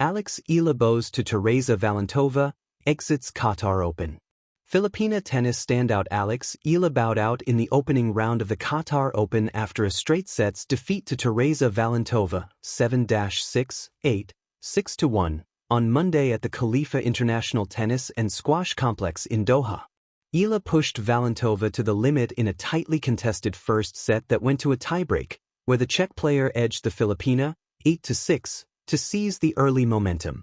Eala bows to Tereza Valentova, exits Qatar Open. Filipina tennis standout Eala bowed out in the opening round of the Qatar Open after a straight sets defeat to Tereza Valentova 7-6, 8, 6-1 on Monday at the Khalifa International Tennis and Squash Complex in Doha. Eala pushed Valentova to the limit in a tightly contested first set that went to a tiebreak, where the Czech player edged the Filipina 8-6 to seize the early momentum.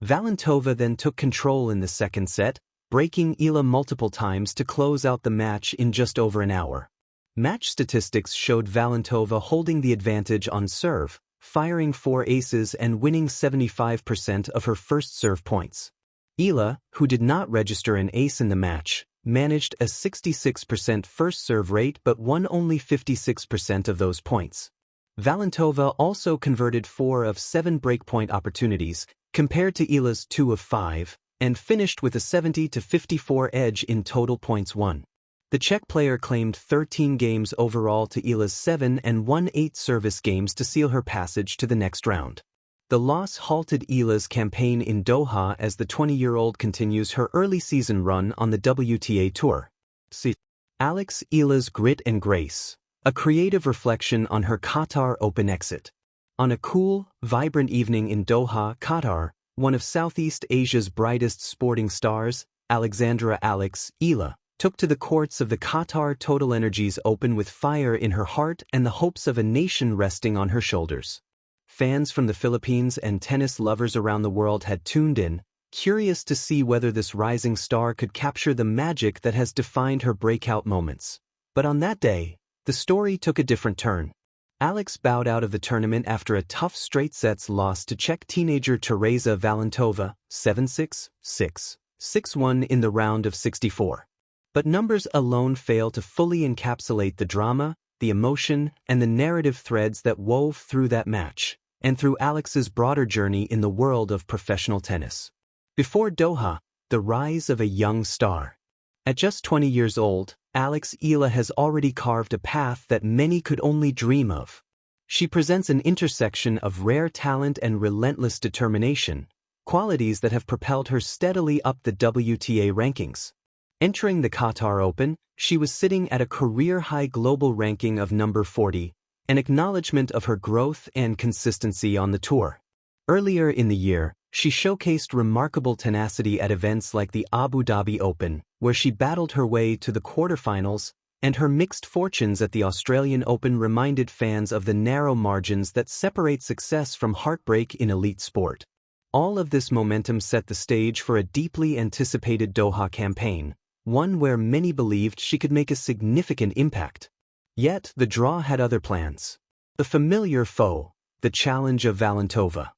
Valentova then took control in the second set, breaking Eala multiple times to close out the match in just over an hour. Match statistics showed Valentova holding the advantage on serve, firing 4 aces and winning 75% of her first serve points. Eala, who did not register an ace in the match, managed a 66% first serve rate but won only 56% of those points. Valentova also converted 4 of 7 breakpoint opportunities, compared to Eala's 2 of 5, and finished with a 70-54 edge in total points won. The Czech player claimed 13 games overall to Eala's 7 and won 8 service games to seal her passage to the next round. The loss halted Eala's campaign in Doha as the 20-year-old continues her early season run on the WTA Tour. See Eala's Grit and Grace, a creative reflection on her Qatar Open exit. On a cool, vibrant evening in Doha, Qatar, one of Southeast Asia's brightest sporting stars, Alexandra Eala, took to the courts of the Qatar Total Energies Open with fire in her heart and the hopes of a nation resting on her shoulders. Fans from the Philippines and tennis lovers around the world had tuned in, curious to see whether this rising star could capture the magic that has defined her breakout moments. But on that day, the story took a different turn. Alex bowed out of the tournament after a tough straight sets loss to Czech teenager Tereza Valentova 7-6, 6, 6-1 in the round of 64. But numbers alone fail to fully encapsulate the drama, the emotion, and the narrative threads that wove through that match, and through Alex's broader journey in the world of professional tennis. Before Doha, the rise of a young star. At just 20 years old, Eala has already carved a path that many could only dream of. She presents an intersection of rare talent and relentless determination, qualities that have propelled her steadily up the WTA rankings. Entering the Qatar Open, she was sitting at a career-high global ranking of number 40, an acknowledgement of her growth and consistency on the tour. Earlier in the year, she showcased remarkable tenacity at events like the Abu Dhabi Open, where she battled her way to the quarterfinals, and her mixed fortunes at the Australian Open reminded fans of the narrow margins that separate success from heartbreak in elite sport. All of this momentum set the stage for a deeply anticipated Doha campaign, one where many believed she could make a significant impact. Yet, the draw had other plans. The familiar foe, the challenge of Valentova.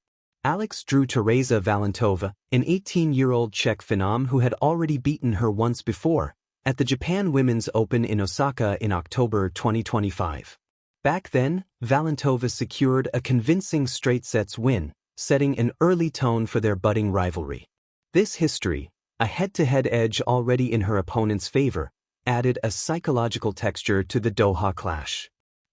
Alex drew Tereza Valentova, an 18-year-old Czech phenom who had already beaten her once before, at the Japan Women's Open in Osaka in October 2025. Back then, Valentova secured a convincing straight sets win, setting an early tone for their budding rivalry. This history, a head-to-head edge already in her opponent's favor, added a psychological texture to the Doha clash.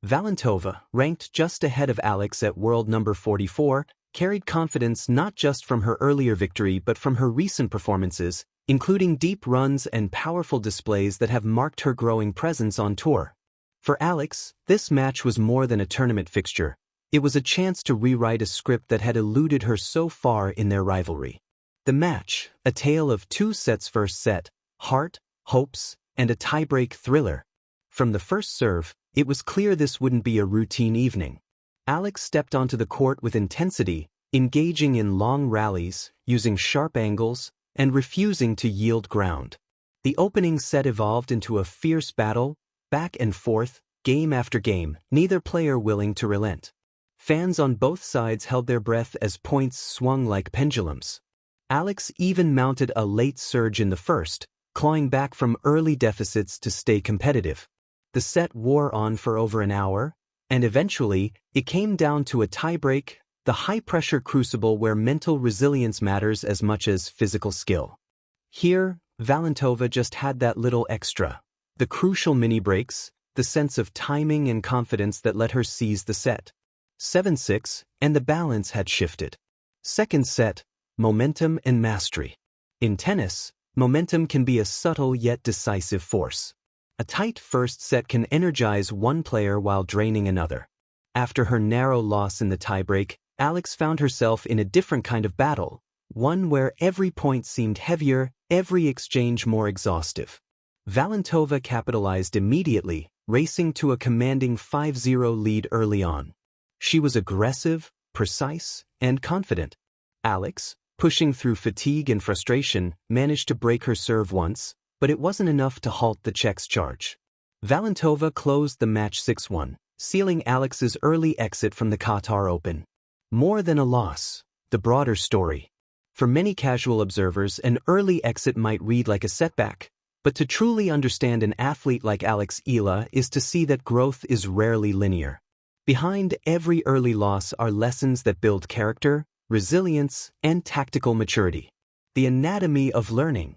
Valentova, ranked just ahead of Alex at world number 44, carried confidence not just from her earlier victory but from her recent performances, including deep runs and powerful displays that have marked her growing presence on tour. For Alex, this match was more than a tournament fixture. It was a chance to rewrite a script that had eluded her so far in their rivalry. The match, a tale of 2 sets: first set, heart, hopes, and a tiebreak thriller. From the first serve, it was clear this wouldn't be a routine evening. Alex stepped onto the court with intensity, engaging in long rallies, using sharp angles, and refusing to yield ground. The opening set evolved into a fierce battle, back and forth, game after game, neither player willing to relent. Fans on both sides held their breath as points swung like pendulums. Alex even mounted a late surge in the first, clawing back from early deficits to stay competitive. The set wore on for over an hour, and eventually, it came down to a tiebreak, the high-pressure crucible where mental resilience matters as much as physical skill. Here, Valentova just had that little extra, the crucial mini-breaks, the sense of timing and confidence that let her seize the set. 7-6, and the balance had shifted. Second set, momentum and mastery. In tennis, momentum can be a subtle yet decisive force. A tight first set can energize one player while draining another. After her narrow loss in the tiebreak, Alex found herself in a different kind of battle, one where every point seemed heavier, every exchange more exhaustive. Valentova capitalized immediately, racing to a commanding 5-0 lead early on. She was aggressive, precise, and confident. Alex, pushing through fatigue and frustration, managed to break her serve once, but it wasn't enough to halt the Czech's charge. Valentova closed the match 6-1, sealing Alex's early exit from the Qatar Open. More than a loss, the broader story. For many casual observers, an early exit might read like a setback, but to truly understand an athlete like Eala is to see that growth is rarely linear. Behind every early loss are lessons that build character, resilience, and tactical maturity. The anatomy of learning.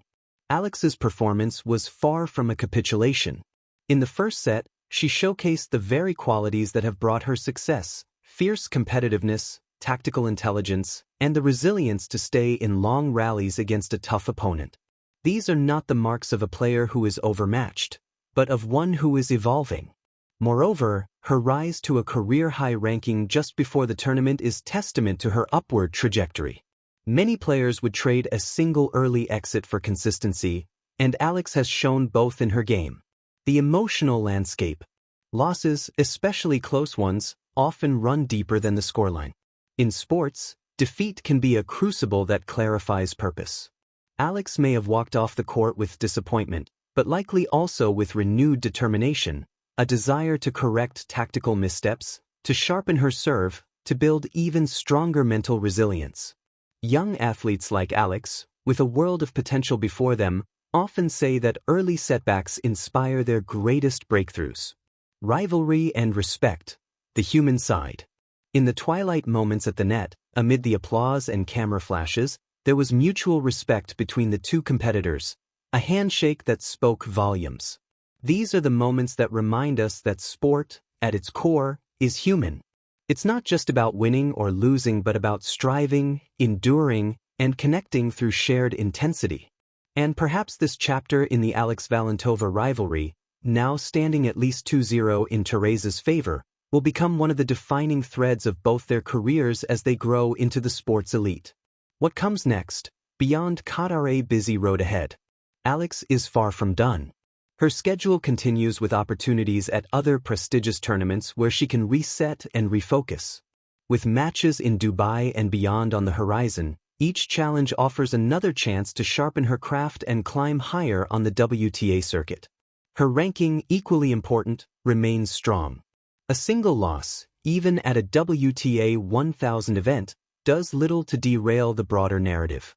Alex's performance was far from a capitulation. In the first set, she showcased the very qualities that have brought her success: fierce competitiveness, tactical intelligence, and the resilience to stay in long rallies against a tough opponent. These are not the marks of a player who is overmatched, but of one who is evolving. Moreover, her rise to a career-high ranking just before the tournament is testament to her upward trajectory. Many players would trade a single early exit for consistency, and Alex has shown both in her game. The emotional landscape. Losses, especially close ones, often run deeper than the scoreline. In sports, defeat can be a crucible that clarifies purpose. Alex may have walked off the court with disappointment, but likely also with renewed determination, a desire to correct tactical missteps, to sharpen her serve, to build even stronger mental resilience. Young athletes like Alex, with a world of potential before them, often say that early setbacks inspire their greatest breakthroughs. Rivalry and respect, the human side. In the twilight moments at the net, amid the applause and camera flashes, there was mutual respect between the two competitors, a handshake that spoke volumes. These are the moments that remind us that sport, at its core, is human. It's not just about winning or losing, but about striving, enduring, and connecting through shared intensity. And perhaps this chapter in the Alex-Valentova rivalry, now standing at least 2-0 in Tereza's favor, will become one of the defining threads of both their careers as they grow into the sports elite. What comes next? Beyond Qatar, a busy road ahead. Alex is far from done. Her schedule continues with opportunities at other prestigious tournaments where she can reset and refocus. With matches in Dubai and beyond on the horizon, each challenge offers another chance to sharpen her craft and climb higher on the WTA circuit. Her ranking, equally important, remains strong. A single loss, even at a WTA 1000 event, does little to derail the broader narrative.